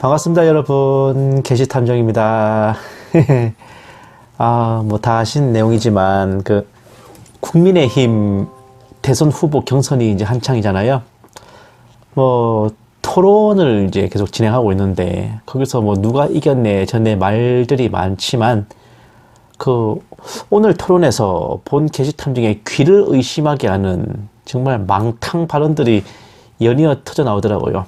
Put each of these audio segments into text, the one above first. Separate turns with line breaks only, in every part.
반갑습니다, 여러분. 게시탐정입니다. 뭐 다 아신 내용이지만 국민의힘 대선 후보 경선이 이제 한창이잖아요. 토론을 이제 계속 진행하고 있는데 거기서 누가 이겼네 저네 말들이 많지만 오늘 토론에서 본 게시탐정의 귀를 의심하게 하는 정말 망탕 발언들이 연이어 터져 나오더라고요.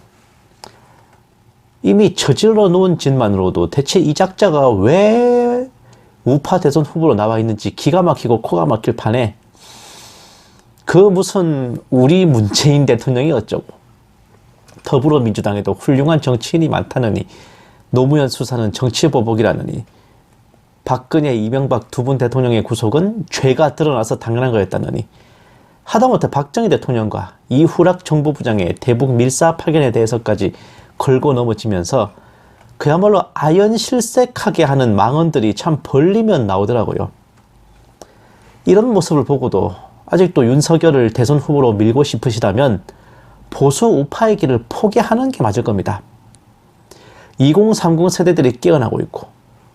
이미 저질러 놓은 짓만으로도 대체 이 작자가 왜 우파 대선 후보로 나와 있는지 기가 막히고 코가 막힐 판에 무슨 우리 문재인 대통령이 어쩌고 더불어민주당에도 훌륭한 정치인이 많다느니 노무현 수사는 정치보복이라느니 박근혜, 이명박 두 분 대통령의 구속은 죄가 드러나서 당연한 거였다느니 하다못해 박정희 대통령과 이후락 정보부장의 대북 밀사 파견에 대해서까지 걸고 넘어지면서 그야말로 아연실색하게 하는 망언들이 참 벌리면 나오더라고요. 이런 모습을 보고도 아직도 윤석열을 대선 후보로 밀고 싶으시다면 보수 우파의 길을 포기하는 게 맞을 겁니다. 2030 세대들이 깨어나고 있고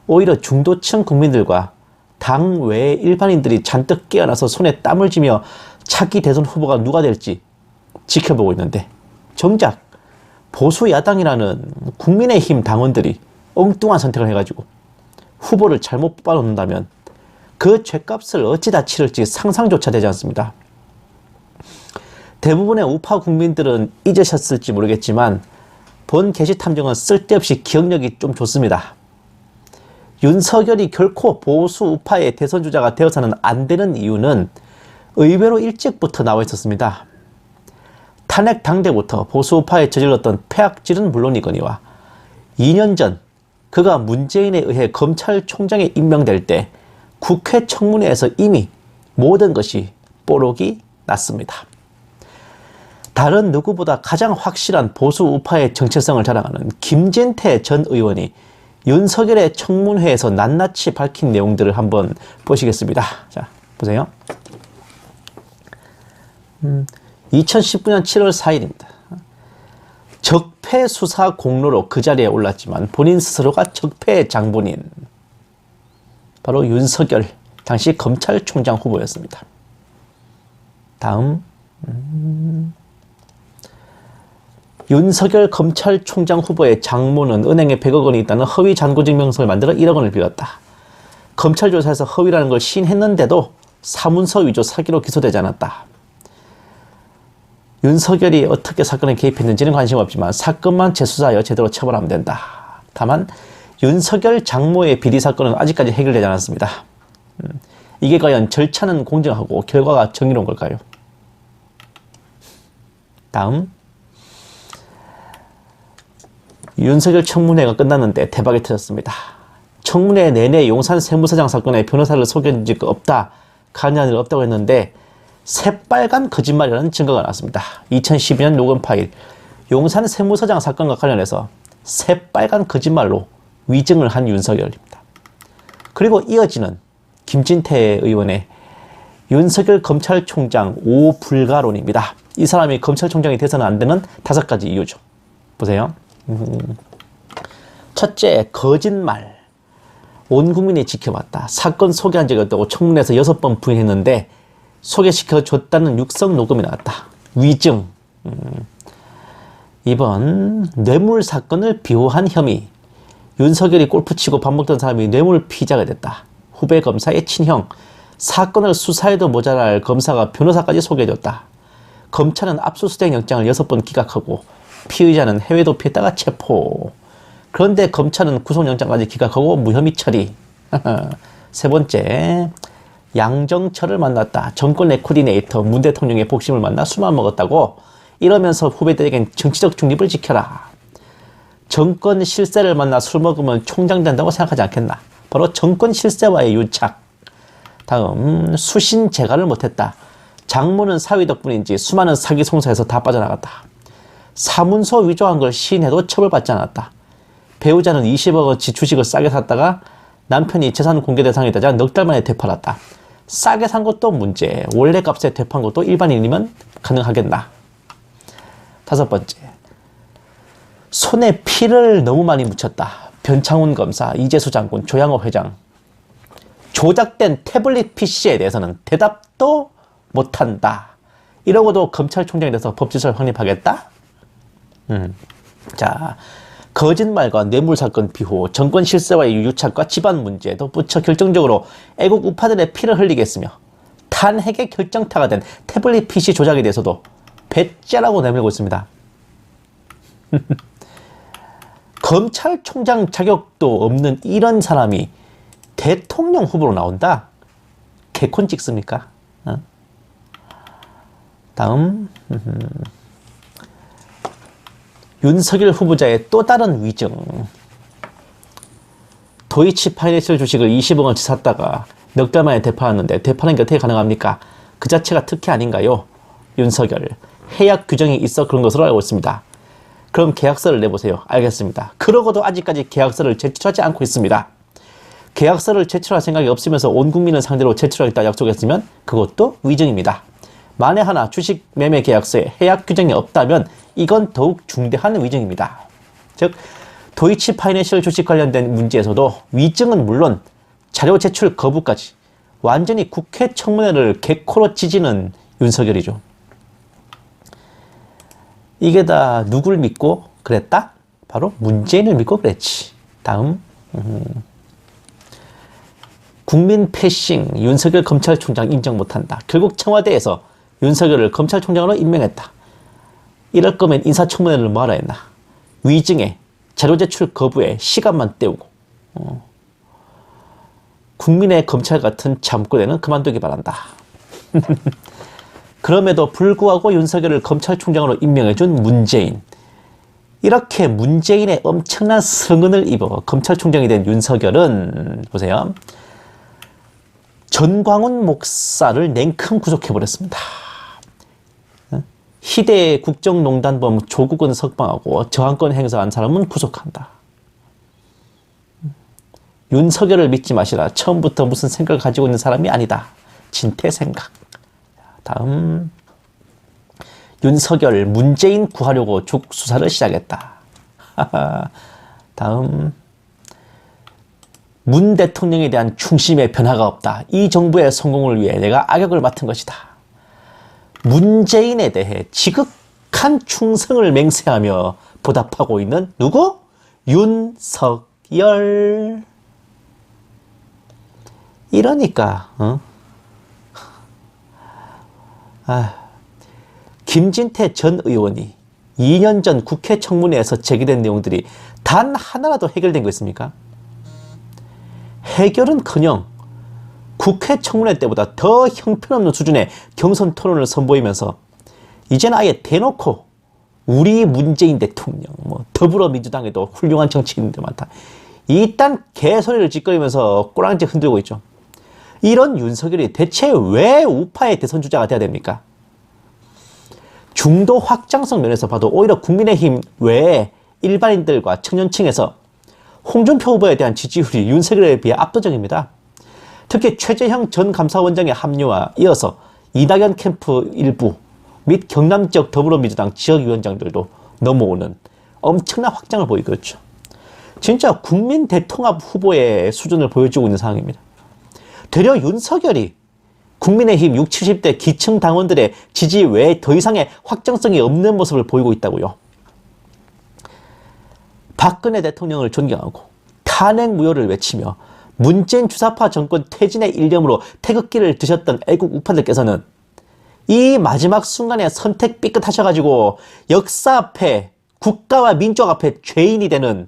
오히려 중도층 국민들과 당 외 일반인들이 잔뜩 깨어나서 손에 땀을 쥐며 차기 대선 후보가 누가 될지 지켜보고 있는데 정작 보수 야당이라는 국민의힘 당원들이 엉뚱한 선택을 해가지고 후보를 잘못 뽑아놓는다면 그 죗값을 어찌다 치를지 상상조차 되지 않습니다. 대부분의 우파 국민들은 잊으셨을지 모르겠지만 본 게시탐정은 쓸데없이 기억력이 좀 좋습니다. 윤석열이 결코 보수 우파의 대선 주자가 되어서는 안 되는 이유는 의외로 일찍부터 나와 있었습니다. 탄핵 당대부터 보수 우파에 저질렀던 폐악질은 물론이거니와 2년 전 그가 문재인에 의해 검찰총장에 임명될 때 국회 청문회에서 이미 모든 것이 뽀록이 났습니다. 다른 누구보다 가장 확실한 보수 우파의 정체성을 자랑하는 김진태 전 의원이 윤석열의 청문회에서 낱낱이 밝힌 내용들을 한번 보시겠습니다. 자, 보세요. 2019년 7월 4일입니다. 적폐 수사 공로로 그 자리에 올랐지만 본인 스스로가 적폐의 장본인, 바로 윤석열 당시 검찰총장 후보였습니다. 다음 윤석열 검찰총장 후보의 장모는 은행에 100억 원이 있다는 허위 잔고증명서를 만들어 1억 원을 빌렸다. 검찰 조사에서 허위라는 걸 시인했는데도 사문서 위조 사기로 기소되지 않았다. 윤석열이 어떻게 사건에 개입했는지는 관심 없지만 사건만 재수사하여 제대로 처벌하면 된다. 다만 윤석열 장모의 비리 사건은 아직까지 해결되지 않았습니다. 이게 과연 절차는 공정하고 결과가 정의로운 걸까요? 다음 윤석열 청문회가 끝났는데 대박이 터졌습니다. 청문회 내내 용산 세무서장 사건에 변호사를 속인 적 없다, 관여한 일 없다고 했는데 새빨간 거짓말이라는 증거가 나왔습니다. 2012년 녹음 파일, 용산 세무서장 사건과 관련해서 새빨간 거짓말로 위증을 한 윤석열입니다. 그리고 이어지는 김진태 의원의 윤석열 검찰총장 오불가론입니다. 이 사람이 검찰총장이 돼서는 안 되는 5가지 이유죠. 보세요. 첫째, 거짓말. 온 국민이 지켜봤다. 사건 소개한 적이 없다고 청문회에서 6번 부인했는데 소개시켜줬다는 육성 녹음이 나왔다. 위증. 2번, 뇌물 사건을 비호한 혐의. 윤석열이 골프 치고 밥 먹던 사람이 뇌물 피의자가 됐다. 후배 검사의 친형. 사건을 수사해도 모자랄 검사가 변호사까지 소개해줬다. 검찰은 압수수색 영장을 6번 기각하고 피의자는 해외 도피했다가 체포. 그런데 검찰은 구속영장까지 기각하고 무혐의 처리. 세 번째, 양정철을 만났다. 정권의 코디네이터 문 대통령의 복심을 만나 술만 먹었다고 이러면서 후배들에겐 정치적 중립을 지켜라. 정권 실세를 만나 술 먹으면 총장 된다고 생각하지 않겠나. 바로 정권 실세와의 유착. 다음, 수신 제가를 못했다. 장모는 사위 덕분인지 수많은 사기 송사에서 다 빠져나갔다. 사문서 위조한 걸 시인해도 처벌받지 않았다. 배우자는 20억원치 주식을 싸게 샀다가 남편이 재산 공개 대상이 되자 넉 달 만에 되팔았다. 싸게 산 것도 문제, 원래 값에 되판 것도 일반인이면 가능하겠나. 5번째, 손에 피를 너무 많이 묻혔다. 변창훈 검사, 이재수 장군, 조양호 회장. 조작된 태블릿 PC에 대해서는 대답도 못한다. 이러고도 검찰총장에 대해서 법질서를 확립하겠다? 자, 거짓말과 뇌물사건 비호, 정권 실세와의 유착과 집안 문제도 붙여 결정적으로 애국 우파들의 피를 흘리겠으며 탄핵의 결정타가 된 태블릿 PC 조작에 대해서도 배째라고 내밀고 있습니다. 검찰총장 자격도 없는 이런 사람이 대통령 후보로 나온다? 개콘 찍습니까? 다음 윤석열 후보자의 또 다른 위증. 도이치 파이낸셜 주식을 20억원치 샀다가 넉 달 만에 되팔았는데 되파는 게 어떻게 가능합니까? 그 자체가 특혜 아닌가요? 윤석열. 해약 규정이 있어 그런 것으로 알고 있습니다. 그럼 계약서를 내보세요. 알겠습니다. 그러고도 아직까지 계약서를 제출하지 않고 있습니다. 계약서를 제출할 생각이 없으면서 온 국민을 상대로 제출하겠다 약속했으면 그것도 위증입니다. 만에 하나 주식 매매 계약서에 해약 규정이 없다면 이건 더욱 중대한 위증입니다. 즉 도이치 파이낸셜 주식 관련된 문제에서도 위증은 물론 자료 제출 거부까지 완전히 국회 청문회를 개코로 찢는 윤석열이죠. 이게 다 누굴 믿고 그랬다? 바로 문재인을 믿고 그랬지. 다음 국민 패싱, 윤석열 검찰총장 인정 못한다. 결국 청와대에서 윤석열을 검찰총장으로 임명했다. 이럴 거면 인사청문회를 뭐하라 했나. 위증에 자료 제출 거부에 시간만 때우고 국민의 검찰 같은 잠꼬대는 그만두기 바란다. 그럼에도 불구하고 윤석열을 검찰총장으로 임명해준 문재인. 이렇게 문재인의 엄청난 성은을 입어 검찰총장이 된 윤석열은 보세요. 전광훈 목사를 냉큼 구속해버렸습니다. 희대 국정농단범 조국은 석방하고 저항권 행사한 사람은 구속한다. 윤석열을 믿지 마시라. 처음부터 무슨 생각을 가지고 있는 사람이 아니다. 진퇴생각. 다음 윤석열 문재인 구하려고 수사를 시작했다. 다음 문 대통령에 대한 충심의 변화가 없다. 이 정부의 성공을 위해 내가 악역을 맡은 것이다. 문재인에 대해 지극한 충성을 맹세하며 보답하고 있는 누구? 윤석열. 이러니까 김진태 전 의원이 2년 전 국회 청문회에서 제기된 내용들이 단 하나라도 해결된 거 있습니까? 해결은커녕 국회 청문회 때보다 더 형편없는 수준의 경선 토론을 선보이면서 이제는 아예 대놓고 우리 문재인 대통령, 더불어민주당에도 훌륭한 정치인들 많다. 이딴 개소리를 짓거리면서 꼬랑지 흔들고 있죠. 이런 윤석열이 대체 왜 우파의 대선 주자가 돼야 됩니까? 중도 확장성 면에서 봐도 오히려 국민의힘 외에 일반인들과 청년층에서 홍준표 후보에 대한 지지율이 윤석열에 비해 압도적입니다. 특히 최재형 전 감사원장의 합류와 이어서 이낙연 캠프 일부 및 경남 지역 더불어민주당 지역위원장들도 넘어오는 엄청난 확장을 보이고 있죠. 진짜 국민 대통합 후보의 수준을 보여주고 있는 상황입니다. 되려 윤석열이 국민의힘 60, 70대 기층 당원들의 지지 외에 더 이상의 확장성이 없는 모습을 보이고 있다고요. 박근혜 대통령을 존경하고 탄핵 무효를 외치며 문재인 주사파 정권 퇴진의 일념으로 태극기를 드셨던 애국 우파들께서는 이 마지막 순간에 선택 삐끗하셔가지고 역사 앞에 국가와 민족 앞에 죄인이 되는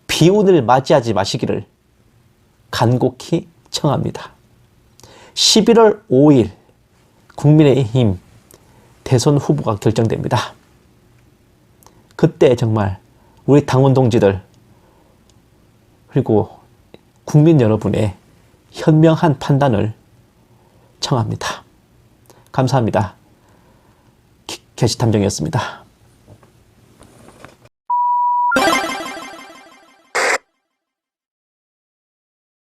비운을 맞이하지 마시기를 간곡히 청합니다. 11월 5일 국민의힘 대선 후보가 결정됩니다. 그때 정말 우리 당원 동지들 그리고 국민 여러분의 현명한 판단을 청합니다. 감사합니다. 게시탐정이었습니다.